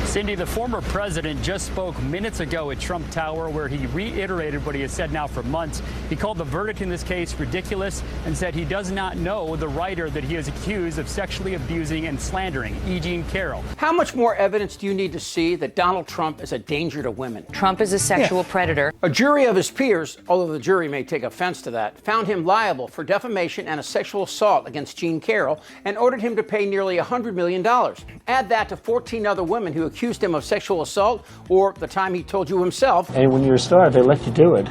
Cindy, the former president just spoke minutes ago at Trump Tower, where he reiterated what he has said now for months. He called the verdict in this case ridiculous and said he does not know the writer that he is accused of sexually abusing and slandering, E. Jean Carroll. How much more evidence do you need to see that Donald Trump is a danger to women? Trump is a sexual predator. A jury of his peers, although the jury may take offense to that, found him liable for defamation and a sexual assault against Jean Carroll and ordered him to pay nearly $100 million. Add that to 14 other women who accused him of sexual assault, or the time he told you himself. And when you're a star, they let you do it.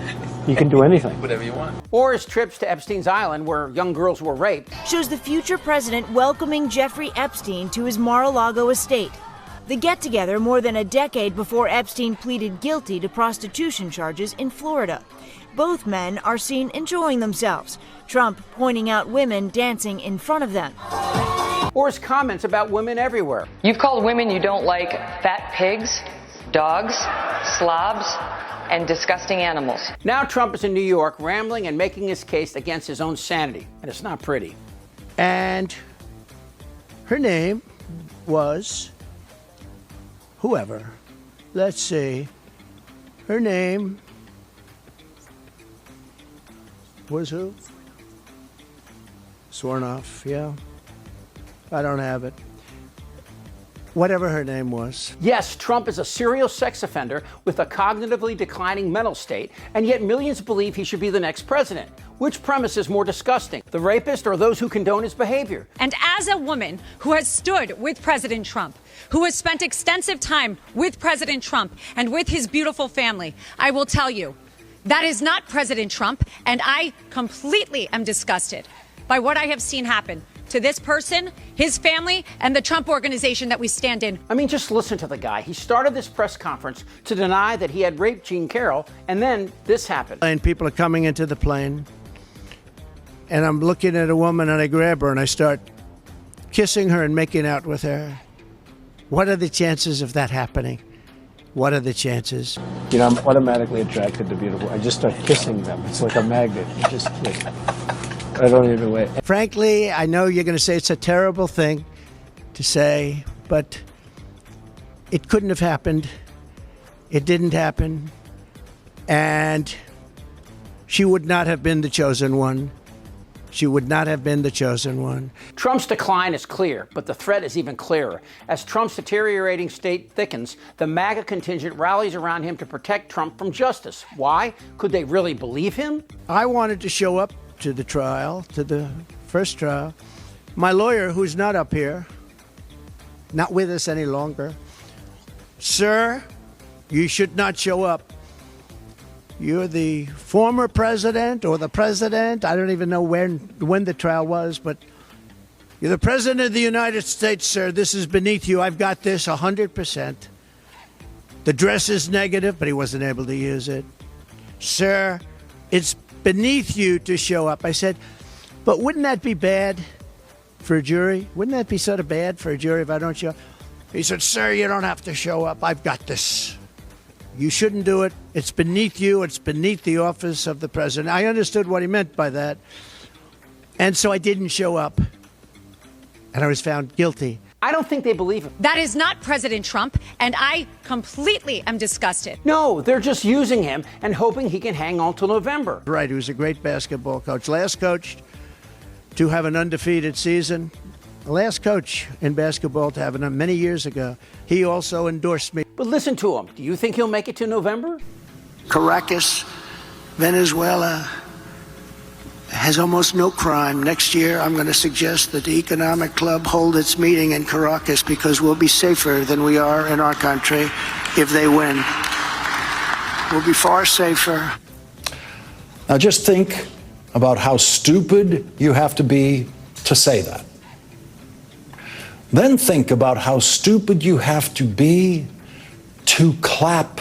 You can do anything. Whatever you want. Or his trips to Epstein's Island, where young girls were raped. Shows the future president welcoming Jeffrey Epstein to his Mar-a-Lago estate. The get-together more than a decade before Epstein pleaded guilty to prostitution charges in Florida. Both men are seen enjoying themselves, Trump pointing out women dancing in front of them. Or his comments about women everywhere. You've called women you don't like fat pigs, dogs, slobs, and disgusting animals. Now Trump is in New York rambling and making his case against his own sanity, and it's not pretty. And her name was whoever. Let's see. Her name was who? Swornoff, yeah. I don't have it. Whatever her name was. Yes, Trump is a serial sex offender with a cognitively declining mental state, and yet millions believe he should be the next president. Which premise is more disgusting, the rapist or those who condone his behavior? And as a woman who has stood with President Trump, who has spent extensive time with President Trump and with his beautiful family, I will tell you, that is not President Trump, and I completely am disgusted by what I have seen happen to this person, his family, and the Trump organization that we stand in. I mean, just listen to the guy. He started this press conference to deny that he had raped Jean Carroll, and then this happened. And people are coming into the plane, and I'm looking at a woman, and I grab her, and I start kissing her and making out with her. What are the chances of that happening? What are the chances? You know, I'm automatically attracted to beautiful. I just start kissing them. It's like a magnet. You just like, I don't even wait. Frankly, I know you're going to say it's a terrible thing to say, but it couldn't have happened. It didn't happen. And she would not have been the chosen one. She would not have been the chosen one. Trump's decline is clear, but the threat is even clearer. As Trump's deteriorating state thickens, the MAGA contingent rallies around him to protect Trump from justice. Why? Could they really believe him? I wanted to show up to the trial, to the first trial. My lawyer, who's not up here, not with us any longer, sir, you should not show up. You're the former president or the president. I don't even know when the trial was, but you're the president of the United States, sir. This is beneath you. I've got this 100%. The dress is negative, but he wasn't able to use it. Sir, it's beneath you to show up. I said, but wouldn't that be bad for a jury? Wouldn't that be sort of bad for a jury if I don't show up? He said, sir, you don't have to show up. I've got this. You shouldn't do it. It's beneath you. It's beneath the office of the president. I understood what he meant by that. And so I didn't show up. And I was found guilty. I don't think they believe him. That is not President Trump, and I completely am disgusted. No, they're just using him and hoping he can hang on till November. Right, he was a great basketball coach. Last coach to have an undefeated season. The last coach in basketball to have it many years ago. He also endorsed me. But listen to him. Do you think he'll make it to November? Caracas, Venezuela, has almost no crime. Next year, I'm going to suggest that the Economic Club hold its meeting in Caracas because we'll be safer than we are in our country if they win. We'll be far safer. Now just think about how stupid you have to be to say that. Then think about how stupid you have to be to clap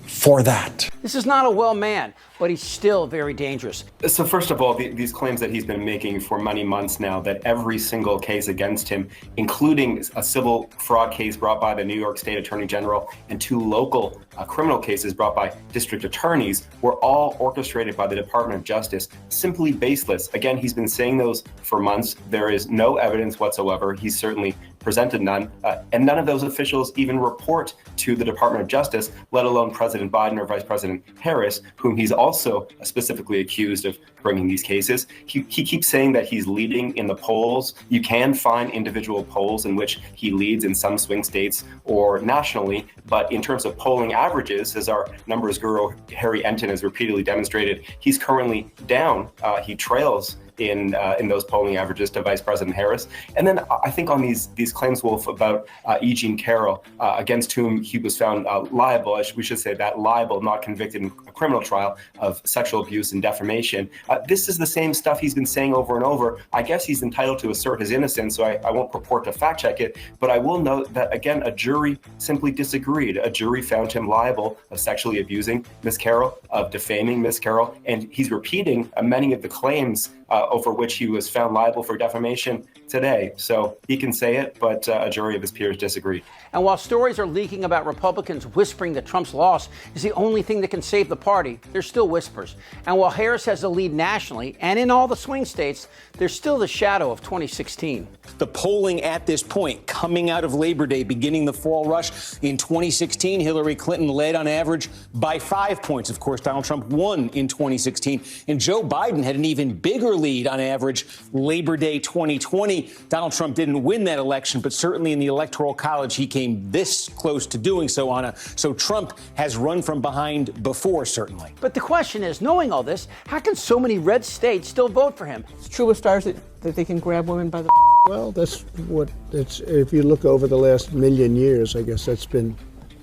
for that. This is not a well man, but he's still very dangerous. So first of all, these claims that he's been making for many months now, that every single case against him, including a civil fraud case brought by the New York State Attorney General and 2 local criminal cases brought by district attorneys, were all orchestrated by the Department of Justice, simply baseless. Again, he's been saying those for months. There is no evidence whatsoever. He's certainly presented none, and none of those officials even report to the Department of Justice, let alone President Biden or Vice President Harris, whom he's also specifically accused of bringing these cases. He keeps saying that he's leading in the polls. You can find individual polls in which he leads in some swing states or nationally, but in terms of polling averages, as our numbers guru Harry Enton has repeatedly demonstrated, he's currently down. He trails in those polling averages to Vice President Harris. And then I think on these claims, Wolf, about E. Jean Carroll, against whom he was found liable, we should say that liable, not convicted in a criminal trial of sexual abuse and defamation. This is the same stuff he's been saying over and over. I guess he's entitled to assert his innocence, so I won't purport to fact check it, but I will note that, again, a jury simply disagreed. A jury found him liable of sexually abusing Ms. Carroll, of defaming Ms. Carroll, and he's repeating many of the claims over which he was found liable for defamation today. So he can say it, but a jury of his peers disagreed. And while stories are leaking about Republicans whispering that Trump's loss is the only thing that can save the party, there's still whispers. And while Harris has the lead nationally and in all the swing states, there's still the shadow of 2016. The polling at this point, coming out of Labor Day, beginning the fall rush in 2016, Hillary Clinton led on average by 5 points. Of course, Donald Trump won in 2016, and Joe Biden had an even bigger lead on average Labor Day 2020. Donald Trump didn't win that election, but certainly in the Electoral College, he came this close to doing so, Anna. So Trump has run from behind before, certainly. But the question is, knowing all this, how can so many red states still vote for him? It's true with stars that they can grab women by the... Well, that's what it's. If you look over the last million years, I guess that's been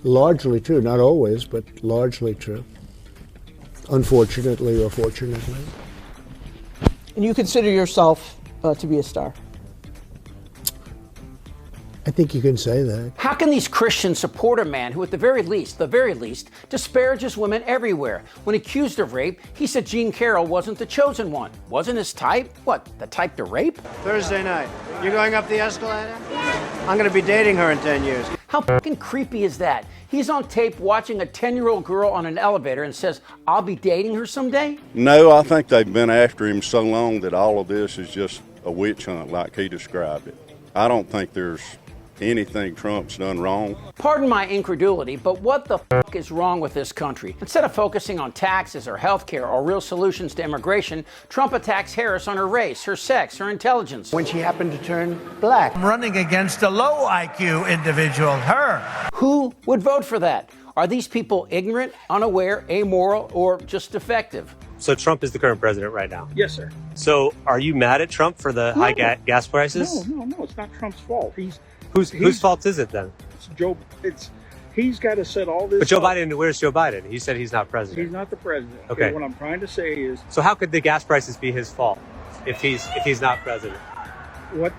largely true. Not always, but largely true. Unfortunately or fortunately. And you consider yourself to be a star? I think you can say that. How can these Christians support a man who, at the very least, disparages women everywhere? When accused of rape, he said Jean Carroll wasn't the chosen one. Wasn't his type? What, the type to rape? Thursday night. You going up the escalator? I'm going to be dating her in 10 years. How fucking creepy is that? He's on tape watching a 10-year-old girl on an elevator and says, I'll be dating her someday? No, I think they've been after him so long that all of this is just a witch hunt like he described it. I don't think there's anything Trump's done wrong. Pardon my incredulity, but what the fuck is wrong with this country? Instead of focusing on taxes or health care or real solutions to immigration, Trump attacks Harris on her race, her sex, her intelligence. When she happened to turn black. I'm running against a low IQ individual, her. Who would vote for that? Are these people ignorant, unaware, amoral, or just defective? So Trump is the current president right now? Yes, sir. So are you mad at Trump for the high gas prices? No, it's not Trump's fault. Whose fault is it then? He's got to set all this. But Joe up. Biden, where's Joe Biden? You said he's not president. He's not the president. Okay. What I'm trying to say is. So how could the gas prices be his fault if he's not president? What?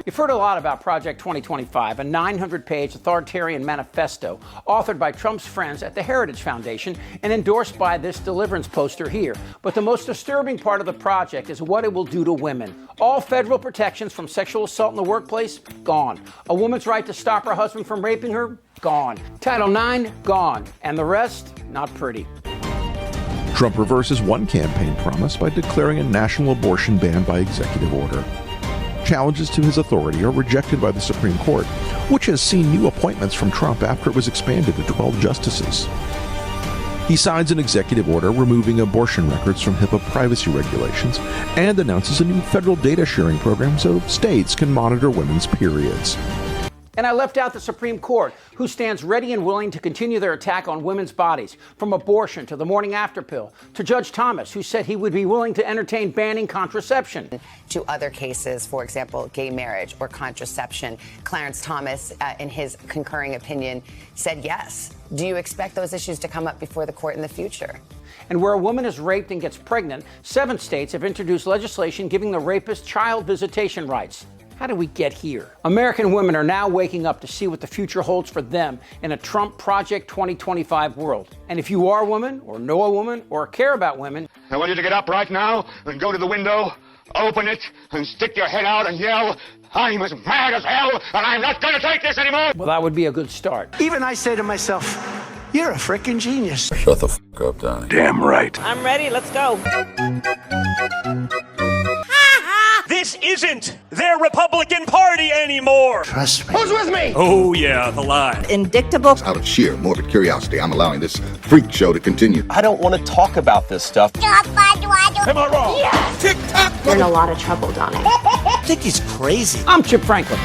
You've heard a lot about Project 2025, a 900-page authoritarian manifesto authored by Trump's friends at the Heritage Foundation and endorsed by this deliverance poster here. But the most disturbing part of the project is what it will do to women. All federal protections from sexual assault in the workplace, gone. A woman's right to stop her husband from raping her, gone. Title IX, gone. And the rest, not pretty. Trump reverses one campaign promise by declaring a national abortion ban by executive order. Challenges to his authority are rejected by the Supreme Court, which has seen new appointments from Trump after it was expanded to 12 justices. He signs an executive order removing abortion records from HIPAA privacy regulations and announces a new federal data sharing program so states can monitor women's periods. And I left out the Supreme Court, who stands ready and willing to continue their attack on women's bodies, from abortion to the morning after pill, to Judge Thomas, who said he would be willing to entertain banning contraception. To other cases, for example, gay marriage or contraception, Clarence Thomas, in his concurring opinion, said yes. Do you expect those issues to come up before the court in the future? And where a woman is raped and gets pregnant, 7 states have introduced legislation giving the rapist child visitation rights. How did we get here? American women are now waking up to see what the future holds for them in a Trump Project 2025 world. And if you are a woman, or know a woman, or care about women, I want you to get up right now and go to the window, open it, and stick your head out and yell, I'm as mad as hell, and I'm not going to take this anymore! Well, that would be a good start. Even I say to myself, you're a frickin' genius. Shut the f*** up, Donnie. Damn right. I'm ready, let's go. This is isn't their Republican Party anymore. Trust me. Who's with me? Oh, yeah, the lie. Indictable. Out of sheer morbid curiosity, I'm allowing this freak show to continue. I don't want to talk about this stuff. Am I wrong? Yes. Tick-tock. You're in a lot of trouble, Donnie. I think he's crazy. I'm Chip Franklin.